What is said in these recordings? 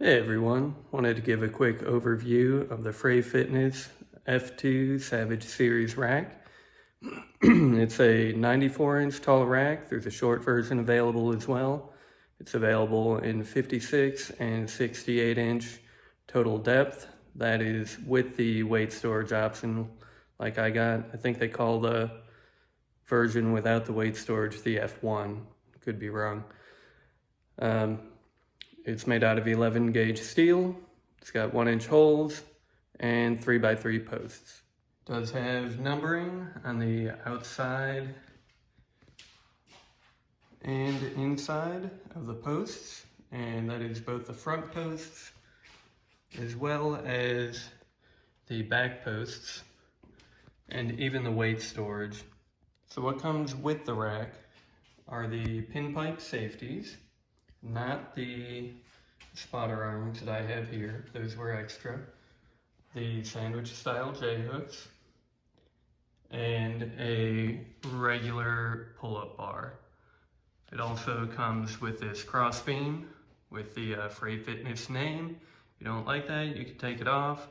Hey everyone, wanted to give a quick overview of the Fray Fitness F2 Savage Series rack. It's a 94-inch tall rack. There's a short version available as well. It's available in 56 and 68-inch total depth. That is with the weight storage option like I got. I think they call the version without the weight storage the F1. Could be wrong. It's made out of 11 gauge steel. It's got 1-inch holes and 3x3 posts. It does have numbering on the outside and inside of the posts, and that is both the front posts as well as the back posts and even the weight storage. So what comes with the rack are the pinpipe safeties, not the spotter arms that I have here. Those were extra. The sandwich style J-hooks and a regular pull-up bar. It also comes with this cross beam with the Fray Fitness name. If you don't like that, you can take it off,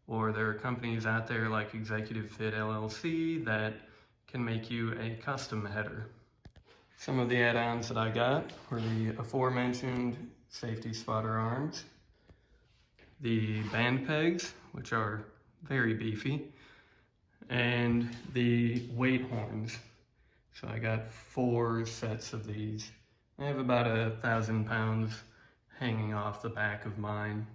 or there are companies out there like Executive Fit LLC that can make you a custom header. Some of the add-ons that I got were the aforementioned safety spotter arms, the band pegs, which are very beefy, and the weight horns. So I got 4 sets of these. I have about 1,000 pounds hanging off the back of mine.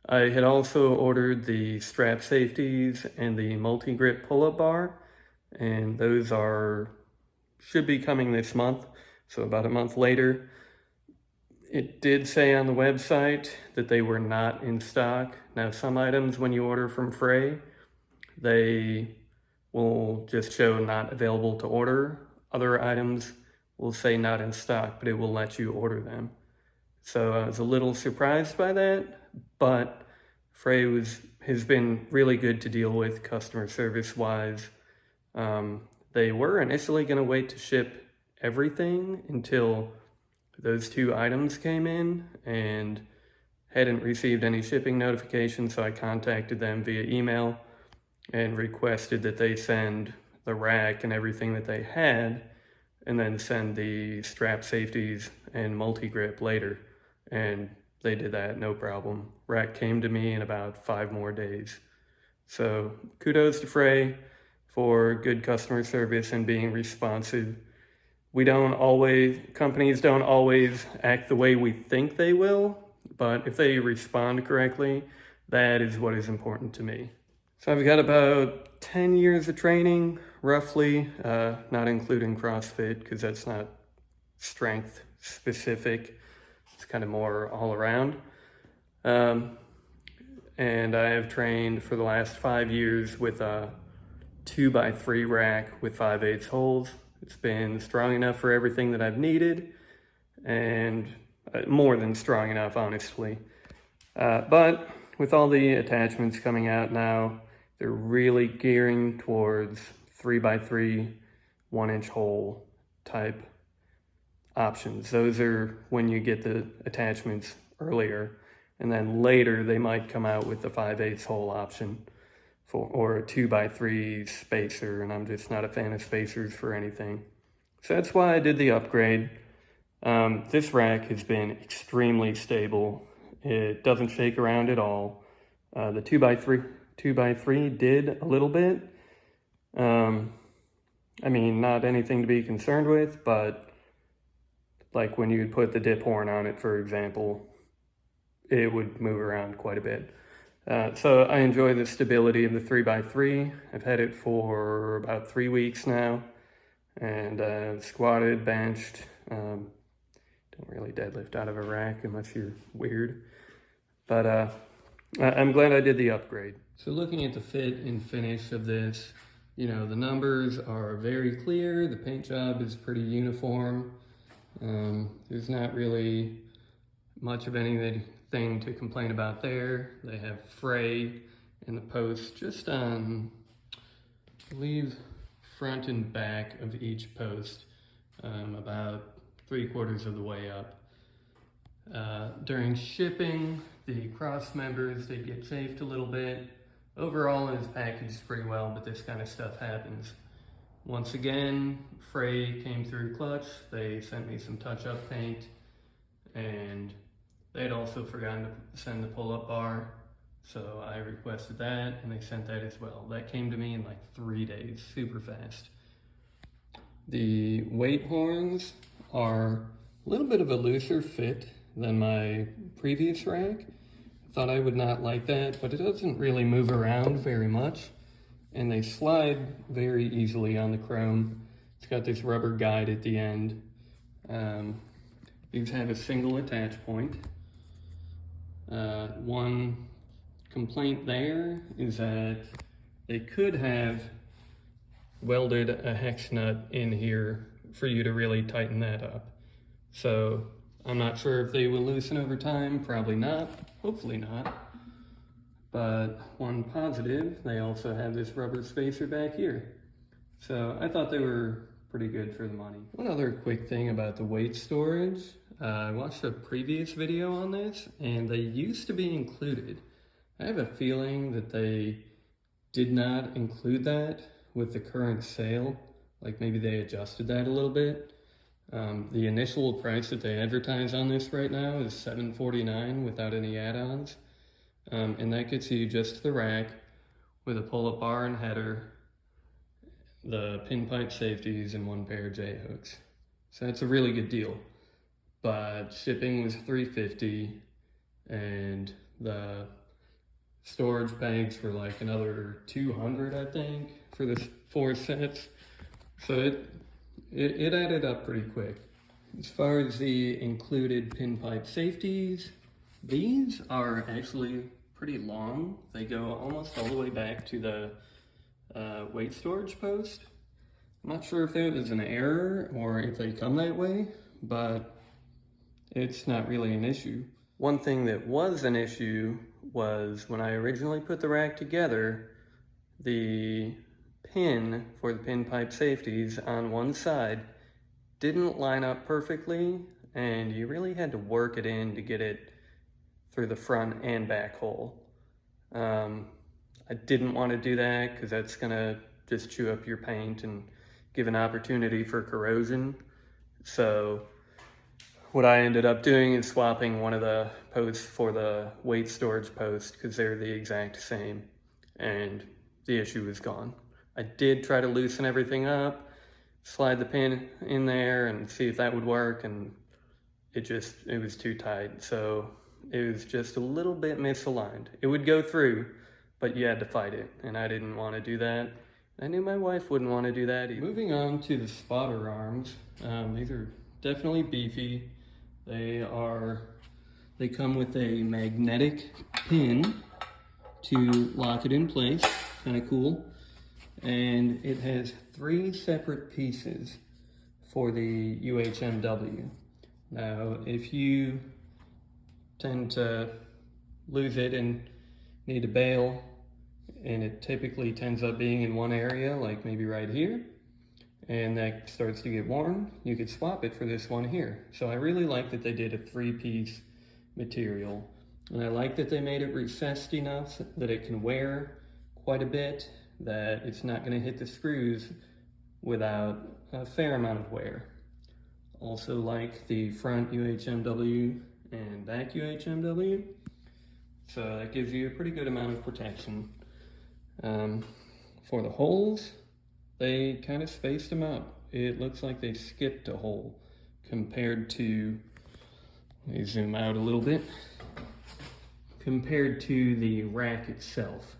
I had also ordered the strap safeties and the multi-grip pull-up bar, and those should be coming this month, so about a month later. It did say on the website that they were not in stock. Now, some items when you order from Fray, they will just show not available to order. Other items will say not in stock, but it will let you order them. So I was a little surprised by that, but Fray has been really good to deal with customer service-wise. They were initially going to wait to ship everything until those 2 items came in and hadn't received any shipping notifications, so I contacted them via email and requested that they send the rack and everything that they had and then send the strap safeties and multi-grip later. And they did that, no problem. Rack came to me in about 5 more days. So kudos to Fray for good customer service and being responsive. Companies don't always act the way we think they will, but if they respond correctly, that is what is important to me. So I've got about 10 years of training, roughly, not including CrossFit, because that's not strength specific. It's kind of more all around. And I have trained for the last 5 years with a 2x3 rack with 5/8 holes. It's been strong enough for everything that I've needed, and more than strong enough, honestly. But with all the attachments coming out now, they're really gearing towards 3x3, 1-inch hole type options. Those are when you get the attachments earlier, and then later they might come out with the 5/8 hole option or a 2x3 spacer, and I'm just not a fan of spacers for anything. So that's why I did the upgrade. This rack has been extremely stable. It doesn't shake around at all. The 2x3 did a little bit. I mean, not anything to be concerned with, but like when you'd put the dip horn on it, for example, it would move around quite a bit. So I enjoy the stability of the 3x3. I've had it for about 3 weeks now, and I've squatted, benched. Don't really deadlift out of a rack unless you're weird. But I'm glad I did the upgrade. So looking at the fit and finish of this, the numbers are very clear. The paint job is pretty uniform. There's not really much of anything to complain about there. They have Fray in the post just on, I believe, front and back of each post, about 3/4 of the way up. During shipping, The cross members, they get chafed a little bit. Overall, it was packaged pretty well, but this kind of stuff happens. Once again, Fray came through clutch. They sent me some touch-up paint, and they'd also forgotten to send the pull-up bar, so I requested that, and they sent that as well. That came to me in like 3 days, super fast. The weight horns are a little bit of a looser fit than my previous rack. Thought I would not like that, but it doesn't really move around very much, and they slide very easily on the chrome. It's got this rubber guide at the end. These have a single attach point. One complaint there is that they could have welded a hex nut in here for you to really tighten that up. So I'm not sure if they will loosen over time, probably not, hopefully not. But one positive, they also have this rubber spacer back here. So I thought they were pretty good for the money. One other quick thing about the weight storage, I watched a previous video on this and they used to be included. I have a feeling that they did not include that with the current sale. Like maybe they adjusted that a little bit. The initial price that they advertise on this right now is $749 without any add-ons. And that gets you just the rack with a pull-up bar and header, the pinpipe safeties, and 1 pair of J-hooks. So that's a really good deal. But shipping was $350, and the storage bags were like another $200, I think, for the 4 sets. So it added up pretty quick. As far as the included pinpipe safeties, these are actually pretty long. They go almost all the way back to the weight storage post. I'm not sure if it was an error or if they come that way, but it's not really an issue. One thing that was an issue was when I originally put the rack together, the pin for the pinpipe safeties on one side didn't line up perfectly, and you really had to work it in to get it through the front and back hole. I didn't want to do that because that's gonna just chew up your paint and give an opportunity for corrosion. So what I ended up doing is swapping one of the posts for the weight storage post because they're the exact same, and the issue is gone. I did try to loosen everything up, slide the pin in there and see if that would work, and it was too tight. So it was just a little bit misaligned. It would go through, but you had to fight it, and I didn't want to do that. I knew my wife wouldn't want to do that either. Moving on to the spotter arms, these are definitely beefy. They come with a magnetic pin to lock it in place, kind of cool. And it has 3 separate pieces for the UHMW. Now, if you tend to lose it and need to bail, and it typically tends up being in one area, like maybe right here, and that starts to get worn, you could swap it for this one here. So I really like that they did a 3-piece material, and I like that they made it recessed enough that it can wear quite a bit, that it's not going to hit the screws without a fair amount of wear. Also like the front UHMW and back UHMW, so that gives you a pretty good amount of protection. For the holes, they kind of spaced them out. It looks like they skipped a hole compared to, let me zoom out a little bit, compared to the rack itself.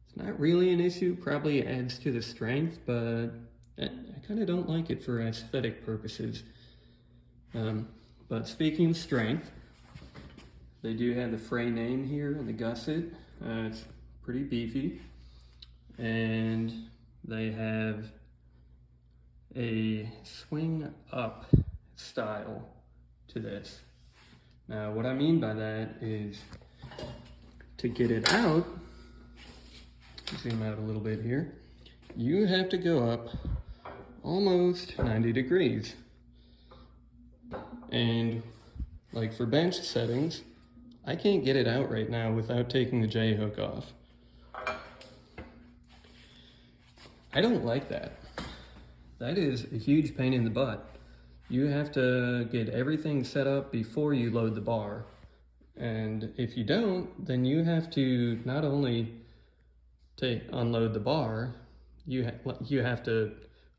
It's not really an issue, probably adds to the strength, but I kind of don't like it for aesthetic purposes. But speaking of strength, they do have the Fray name here in the gusset. It's pretty beefy. And they have a swing up style to this. Now, what I mean by that is to get it out, zoom out a little bit here, you have to go up almost 90 degrees. And like for bench settings, I can't get it out right now without taking the J-hook off. I don't like that. That is a huge pain in the butt. You have to get everything set up before you load the bar. And if you don't, then you have to not only unload the bar, you have to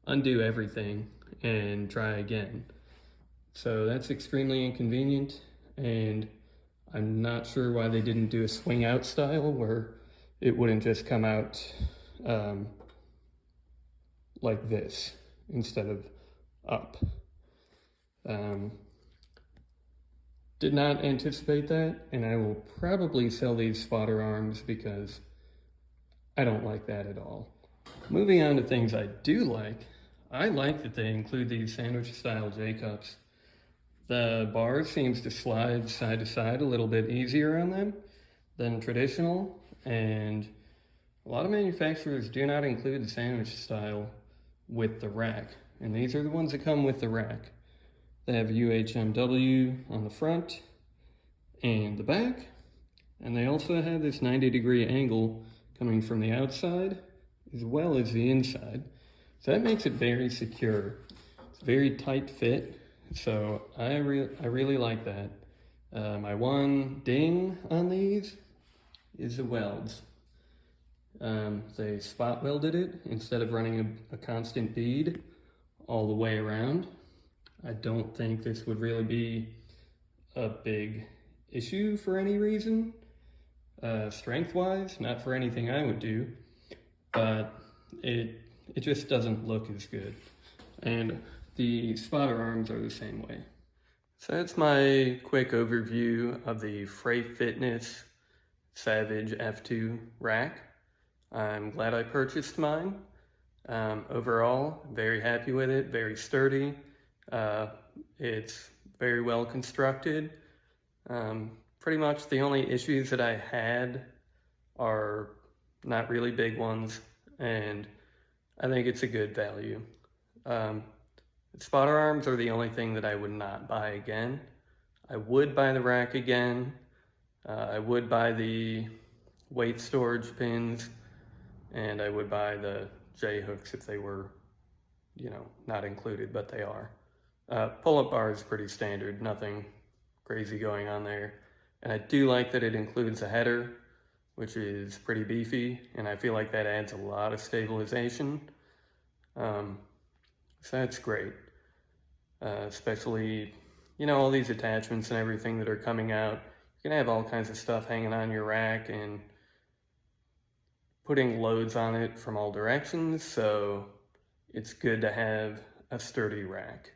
undo everything and try again. So that's extremely inconvenient, and I'm not sure why they didn't do a swing out style where it wouldn't just come out like this instead of up. Did not anticipate that, and I will probably sell these spotter arms because I don't like that at all. Moving on to things I do like, I like that they include these sandwich style J-cups. The bar seems to slide side to side a little bit easier on them than traditional, and a lot of manufacturers do not include the sandwich style with the rack, and these are the ones that come with the rack. They have UHMW on the front and the back, and they also have this 90-degree angle coming from the outside as well as the inside. So that makes it very secure. It's a very tight fit, so I really like that. My one ding on these is the welds. They spot welded it instead of running a constant bead all the way around. I don't think this would really be a big issue for any reason, strength-wise, not for anything I would do, but it just doesn't look as good. And the spotter arms are the same way. So that's my quick overview of the Fray Fitness Savage F2 rack. I'm glad I purchased mine. Overall, very happy with it, very sturdy. It's very well constructed. Pretty much the only issues that I had are not really big ones, and I think it's a good value. Spotter arms are the only thing that I would not buy again. I would buy the rack again. I would buy the weight storage pins, and I would buy the J-hooks if they were, not included, but they are. Pull-up bar is pretty standard, nothing crazy going on there. And I do like that it includes a header, which is pretty beefy, and I feel like that adds a lot of stabilization. So that's great. Especially, all these attachments and everything that are coming out. You're gonna have all kinds of stuff hanging on your rack and putting loads on it from all directions, so it's good to have a sturdy rack.